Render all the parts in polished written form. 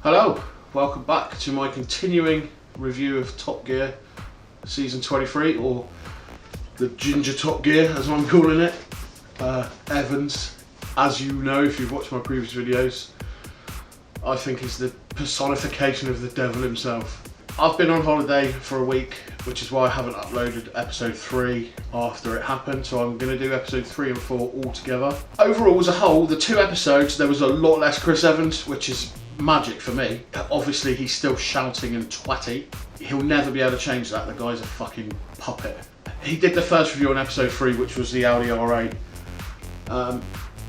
Hello, welcome back to my continuing review of Top Gear Season 23, or the Ginger Top Gear as I'm calling it. Evans, as you know if you've watched my previous videos, I think is the personification of the devil himself. I've been on holiday for a week, which is why I haven't uploaded episode 3 after it happened, so I'm going to do episode 3 and 4 all together. Overall, as a whole, the 2 episodes, there was a lot less Chris Evans, which is magic for me. Obviously he's still shouting and twatty. He'll never be able to change that. The guy's a fucking puppet. He did the first review on episode 3, which was the Audi R8.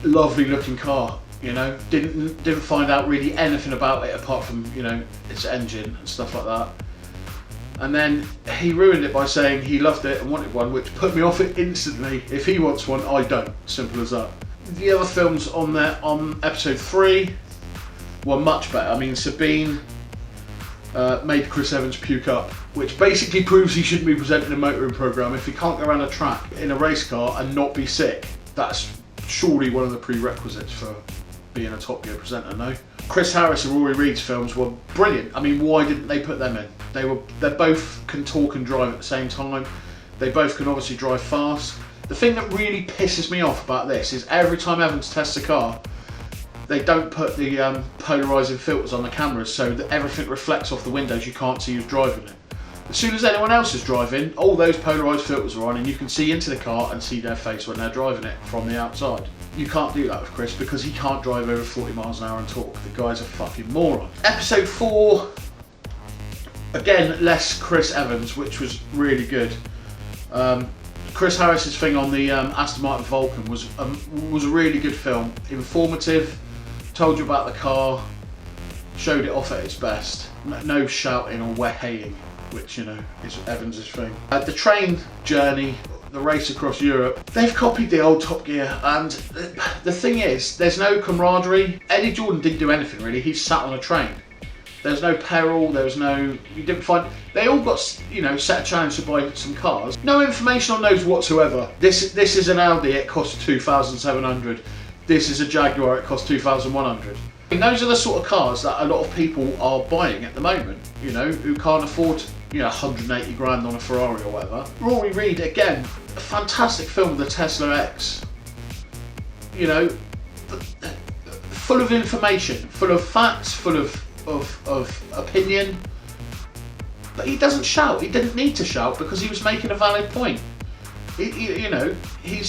Lovely looking car, you know. Didn't find out really anything about it apart from, you know, its engine and stuff like that. And then he ruined it by saying he loved it and wanted one, which put me off it instantly. If he wants one, I don't. Simple as that. The other films on there on episode 3 were much better. I mean, Sabine made Chris Evans puke up, which basically proves he shouldn't be presenting a motoring programme. If he can't go around a track in a race car and not be sick, that's surely one of the prerequisites for being a Top Gear presenter, no? Chris Harris and Rory Reid's films were brilliant. I mean, why didn't they put them in? They both can talk and drive at the same time. They both can obviously drive fast. The thing that really pisses me off about this is every time Evans tests a car, they don't put the polarising filters on the cameras so that everything reflects off the windows. You can't see who's driving it. As soon as anyone else is driving, all those polarised filters are on and you can see into the car and see their face when they're driving it from the outside. You can't do that with Chris because he can't drive over 40 miles an hour and talk. The guy's a fucking moron. Episode 4, again, less Chris Evans, which was really good. Chris Harris's thing on the Aston Martin Vulcan was a really good film. Informative, told you about the car, showed it off at its best. No shouting or wehaying, which, you know, is Evans' thing. The train journey, the race across Europe, they've copied the old Top Gear, and the thing is, there's no camaraderie. Eddie Jordan didn't do anything really, he sat on a train. There's no peril, there was no, you didn't find, they all got, you know, set a challenge to buy some cars. No information on those whatsoever. This is an Audi, it costs 2,700. This is a Jaguar, it costs 2,100. And those are the sort of cars that a lot of people are buying at the moment, you know, who can't afford, you know, 180 grand on a Ferrari or whatever. Rory Reid, again, a fantastic film with the Tesla X. You know, full of information, full of facts, full of opinion. But he doesn't shout. He didn't need to shout because he was making a valid point. You know, he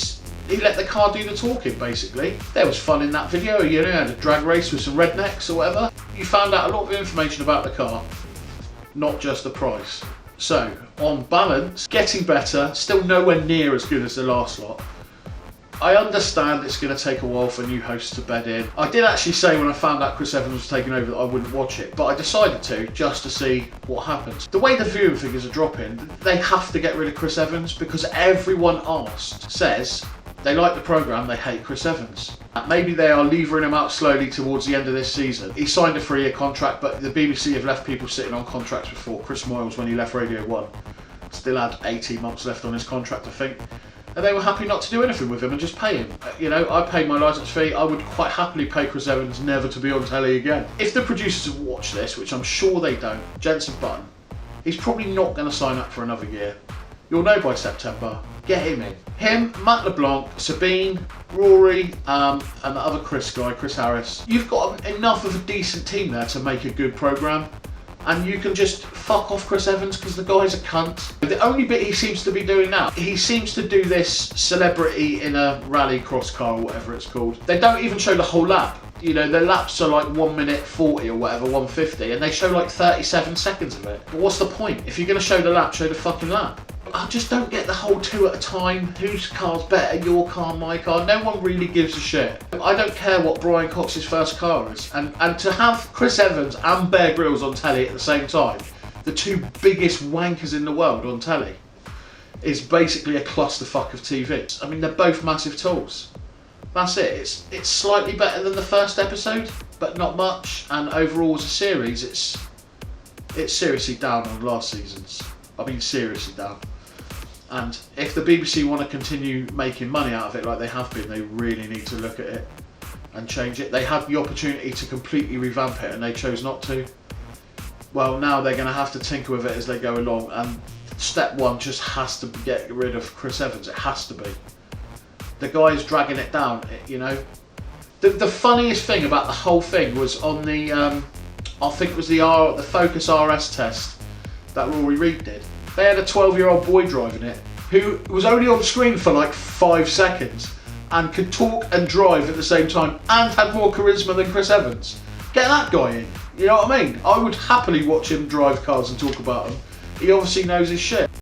let the car do the talking, basically. There was fun in that video, you know, he had a drag race with some rednecks or whatever. You found out a lot of information about the car, not just the price. So, on balance, getting better, still nowhere near as good as the last lot. I understand it's going to take a while for new hosts to bed in. I did actually say when I found out Chris Evans was taking over that I wouldn't watch it, but I decided to, just to see what happens. The way the viewing figures are dropping, they have to get rid of Chris Evans because everyone asked says they like the programme, they hate Chris Evans. Maybe they are levering him out slowly towards the end of this season. He signed a 3-year contract, but the BBC have left people sitting on contracts before. Chris Moyles, when he left Radio 1, still had 18 months left on his contract, I think. And they were happy not to do anything with him and just pay him. You know, I paid my licence fee. I would quite happily pay Chris Evans never to be on telly again. If the producers have watched this, which I'm sure they don't, Jensen Button, he's probably not going to sign up for another year. You'll know by September. Get him in. Him, Matt LeBlanc, Sabine, Rory, and the other Chris guy, Chris Harris. You've got enough of a decent team there to make a good programme. And you can just fuck off Chris Evans because the guy's a cunt. The only bit he seems to be doing now, he seems to do this celebrity in a rally cross car or whatever it's called. They don't even show the whole lap. You know, the laps are like 1 minute 40 or whatever, 150, and they show like 37 seconds of it. But what's the point? If you're going to show the lap, show the fucking lap. I just don't get the whole 2 at a time. Whose car's better? Your car, my car? No one really gives a shit. I don't care what Brian Cox's first car is. And to have Chris Evans and Bear Grylls on telly at the same time, the 2 biggest wankers in the world on telly, is basically a clusterfuck of TV. I mean, they're both massive tools. That's it. It's slightly better than the first episode, but not much. And overall as a series, it's seriously down on last season's. I mean, seriously down. And if the BBC want to continue making money out of it like they have been, they really need to look at it and change it. They had the opportunity to completely revamp it and they chose not to. Well, now they're going to have to tinker with it as they go along, and step one just has to get rid of Chris Evans. It has to be. The guy is dragging it down, you know. The funniest thing about the whole thing was on the, I think it was the Focus RS test that Rory Reid did. They had a 12-year-old boy driving it who was only on screen for like 5 seconds and could talk and drive at the same time and had more charisma than Chris Evans. Get that guy in, you know what I mean? I would happily watch him drive cars and talk about them. He obviously knows his shit.